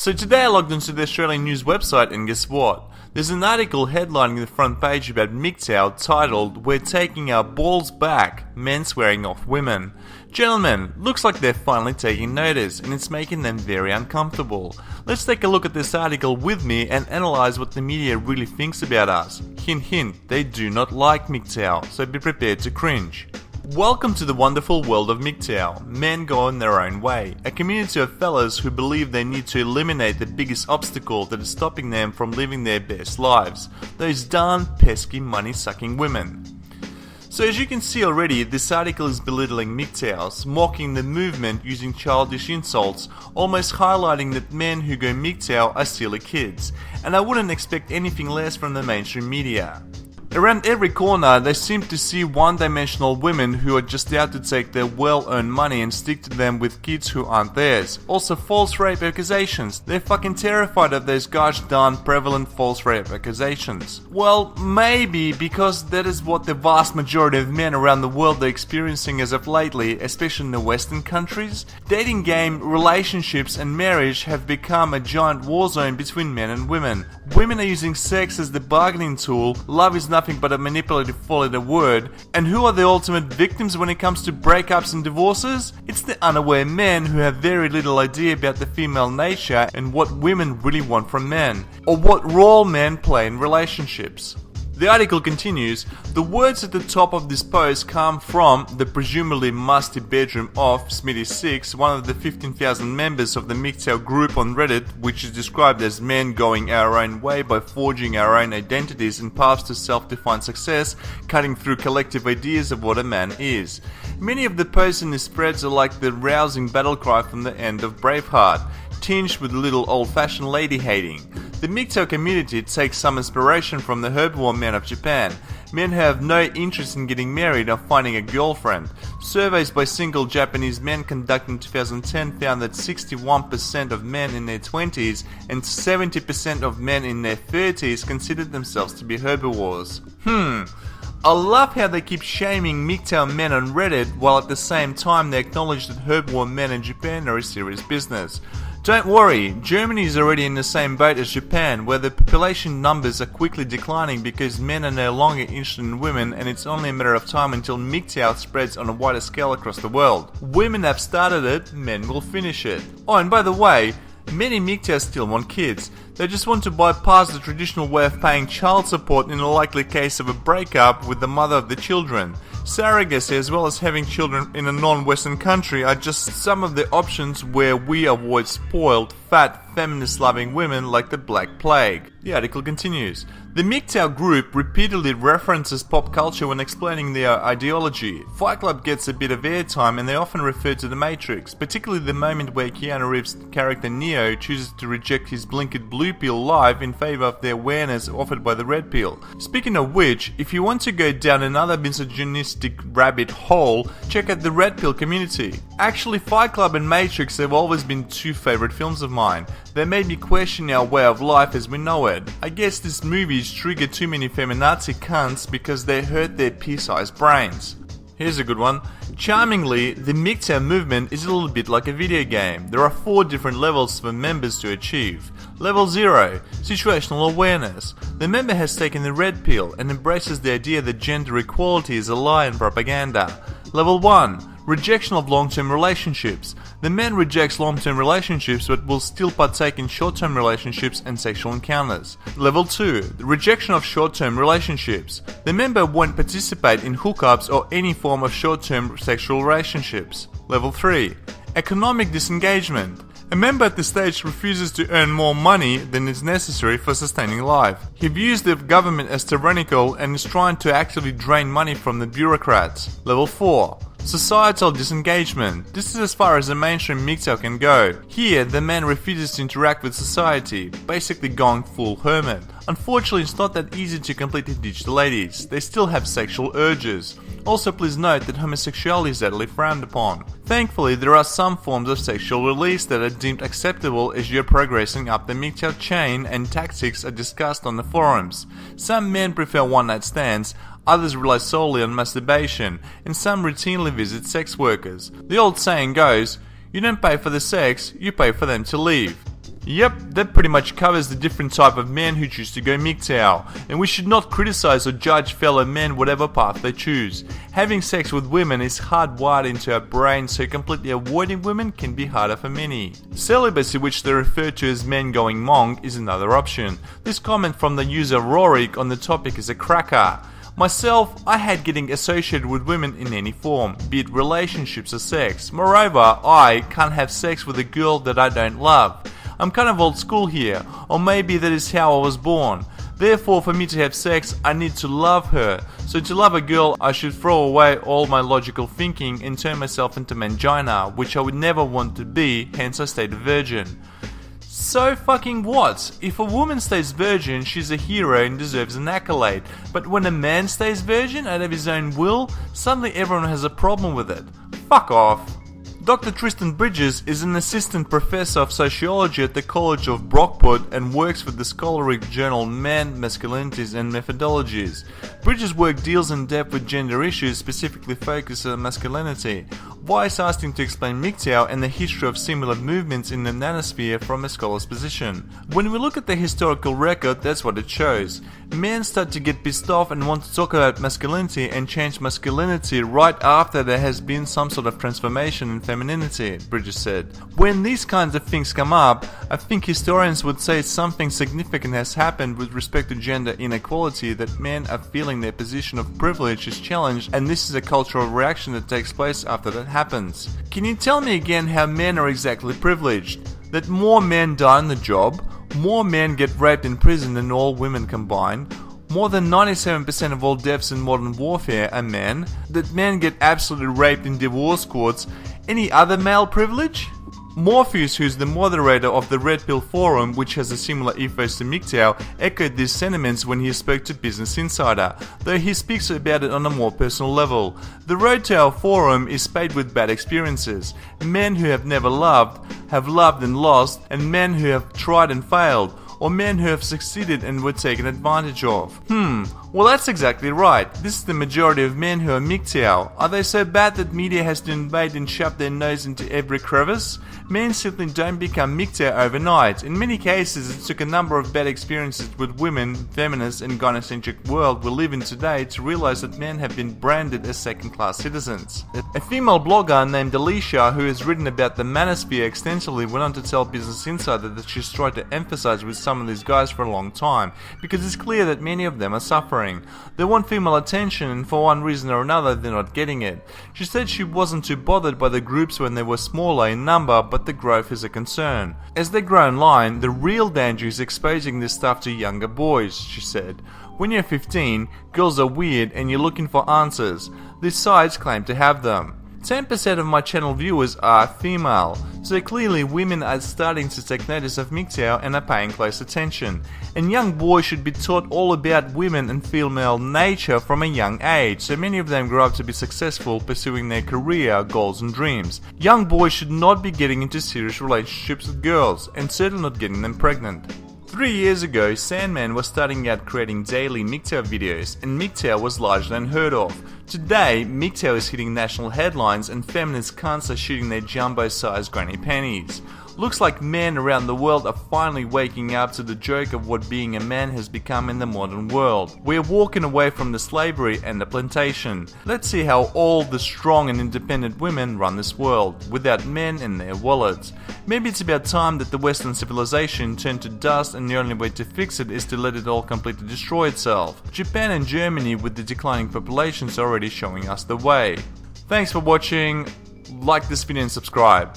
So today I logged into the Australian news website and guess what? There's an article headlining the front page about MGTOW titled "We're taking our balls back, men swearing off women." Gentlemen, looks like they're finally taking notice and it's making them very uncomfortable. Let's take a look at this article with me and analyse what the media really thinks about us. Hint hint, they do not like MGTOW, so be prepared to cringe. Welcome to the wonderful world of MGTOW, men go in their own way, a community of fellas who believe they need to eliminate the biggest obstacle that is stopping them from living their best lives, those darn pesky money-sucking women. So as you can see already, this article is belittling MGTOWs, mocking the movement using childish insults, almost highlighting that men who go MGTOW are silly kids, and I wouldn't expect anything less from the mainstream media. Around every corner, they seem to see one-dimensional women who are just out to take their well-earned money and stick to them with kids who aren't theirs. Also, false rape accusations. They're fucking terrified of those gosh darn prevalent false rape accusations. Well, maybe because that is what the vast majority of men around the world are experiencing as of lately, especially in the Western countries. Dating game, relationships and marriage have become a giant war zone between men and women. Women are using sex as the bargaining tool, love is nothing but a manipulative four-letter word, and who are the ultimate victims when it comes to breakups and divorces? It's the unaware men who have very little idea about the female nature and what women really want from men, or what role men play in relationships. The article continues, the words at the top of this post come from the presumably musty bedroom of Smitty6, one of the 15,000 members of the MGTOW group on Reddit, which is described as men going our own way by forging our own identities and paths to self-defined success, cutting through collective ideas of what a man is. Many of the posts in the spreads are like the rousing battle cry from the end of Braveheart, tinged with a little old-fashioned lady-hating. The MGTOW community takes some inspiration from the herbivore men of Japan, men who have no interest in getting married or finding a girlfriend. Surveys by single Japanese men conducted in 2010 found that 61% of men in their 20s and 70% of men in their 30s considered themselves to be herbivores. I love how they keep shaming MGTOW men on Reddit while at the same time they acknowledge that herbivore men in Japan are a serious business. Don't worry, Germany is already in the same boat as Japan, where the population numbers are quickly declining because men are no longer interested in women and it's only a matter of time until MGTOW spreads on a wider scale across the world. Women have started it, men will finish it. Oh, and by the way, many MGTOWs still want kids. They just want to bypass the traditional way of paying child support in the likely case of a breakup with the mother of the children. Surrogacy as well as having children in a non-Western country are just some of the options where we avoid spoiled, fat, feminist-loving women like the Black Plague. The article continues. The MGTOW group repeatedly references pop culture when explaining their ideology. Fight Club gets a bit of airtime and they often refer to The Matrix, particularly the moment where Keanu Reeves' character Neo chooses to reject his blinkered blue pill life in favor of the awareness offered by the red pill. Speaking of which, if you want to go down another misogynistic rabbit hole, check out the red pill community. Actually, Fight Club and Matrix have always been two favorite films of mine. They made me question our way of life as we know it. I guess these movies trigger too many feminazi cunts because they hurt their pea-sized brains. Here's a good one. Charmingly, the MGTOW movement is a little bit like a video game. There are 4 different levels for members to achieve. Level 0, situational awareness. The member has taken the red pill and embraces the idea that gender equality is a lie and propaganda. Level 1, rejection of long-term relationships. The man rejects long-term relationships but will still partake in short-term relationships and sexual encounters. Level 2, the rejection of short-term relationships. The member won't participate in hookups or any form of short-term sexual relationships. Level 3, economic disengagement. A member at this stage refuses to earn more money than is necessary for sustaining life. He views the government as tyrannical and is trying to actively drain money from the bureaucrats. Level 4. Societal disengagement. This is as far as the mainstream MGTOW can go. Here, the man refuses to interact with society, basically going full hermit. Unfortunately, it's not that easy to completely ditch the ladies. They still have sexual urges. Also, please note that homosexuality is utterly frowned upon. Thankfully, there are some forms of sexual release that are deemed acceptable as you're progressing up the MGTOW chain and tactics are discussed on the forums. Some men prefer one-night stands, others rely solely on masturbation, and some routinely visit sex workers. The old saying goes, you don't pay for the sex, you pay for them to leave. Yep, that pretty much covers the different type of men who choose to go MGTOW, and we should not criticize or judge fellow men whatever path they choose. Having sex with women is hardwired into our brains, so completely avoiding women can be harder for many. Celibacy, which they refer to as men going monk, is another option. This comment from the user Rorik on the topic is a cracker. Myself, I hate getting associated with women in any form, be it relationships or sex. Moreover, I can't have sex with a girl that I don't love. I'm kind of old school here, or maybe that is how I was born. Therefore, for me to have sex, I need to love her. So to love a girl, I should throw away all my logical thinking and turn myself into mangina, which I would never want to be, hence I stayed a virgin. So fucking what? If a woman stays virgin, she's a hero and deserves an accolade. But when a man stays virgin out of his own will, suddenly everyone has a problem with it. Fuck off. Dr. Tristan Bridges is an assistant professor of sociology at the College of Brockport and works for the scholarly journal Man, Masculinities and Methodologies. Bridges' work deals in depth with gender issues, specifically focused on masculinity. Weiss asked him to explain MGTOW and the history of similar movements in the nanosphere from a scholar's position. When we look at the historical record, that's what it shows. Men start to get pissed off and want to talk about masculinity and change masculinity right after there has been some sort of transformation in femininity, Bridges said. When these kinds of things come up, I think historians would say something significant has happened with respect to gender inequality, that men are feeling their position of privilege is challenged, and this is a cultural reaction that takes place after that happens. Can you tell me again how men are exactly privileged? That more men die on the job, more men get raped in prison than all women combined, more than 97% of all deaths in modern warfare are men, that men get absolutely raped in divorce courts. Any other male privilege? Morpheus, who's the moderator of the Red Pill Forum, which has a similar ethos to MGTOW, echoed these sentiments when he spoke to Business Insider, though he speaks about it on a more personal level. The road to our forum is paved with bad experiences. Men who have never loved, have loved and lost, and men who have tried and failed, or men who have succeeded and were taken advantage of. Well, that's exactly right. This is the majority of men who are MGTOW. Are they so bad that media has to invade and shove their nose into every crevice? Men simply don't become MGTOW overnight. In many cases, it took a number of bad experiences with women, feminist and gynocentric world we live in today to realize that men have been branded as second-class citizens. A female blogger named Alicia, who has written about the manosphere extensively, went on to tell Business Insider that she's tried to emphasize with some of these guys for a long time, because it's clear that many of them are suffering. They want female attention, and for one reason or another they're not getting it. She said she wasn't too bothered by the groups when they were smaller in number, but the growth is a concern. As they grow in line, the real danger is exposing this stuff to younger boys, she said. When you're 15, girls are weird and you're looking for answers. These sites claim to have them. 10% of my channel viewers are female, so clearly women are starting to take notice of MGTOW and are paying close attention. And young boys should be taught all about women and female nature from a young age, so many of them grow up to be successful pursuing their career, goals and dreams. Young boys should not be getting into serious relationships with girls, and certainly not getting them pregnant. 3 years ago, Sandman was starting out creating daily MGTOW videos, and MGTOW was largely unheard of. Today, MGTOW is hitting national headlines and feminist cunts are shooting their jumbo-sized granny panties. Looks like men around the world are finally waking up to the joke of what being a man has become in the modern world. We're walking away from the slavery and the plantation. Let's see how all the strong and independent women run this world, without men in their wallets. Maybe it's about time that the Western civilization turned to dust, and the only way to fix it is to let it all completely destroy itself. Japan and Germany, with the declining populations, are already showing us the way. Thanks for watching, like this video and subscribe.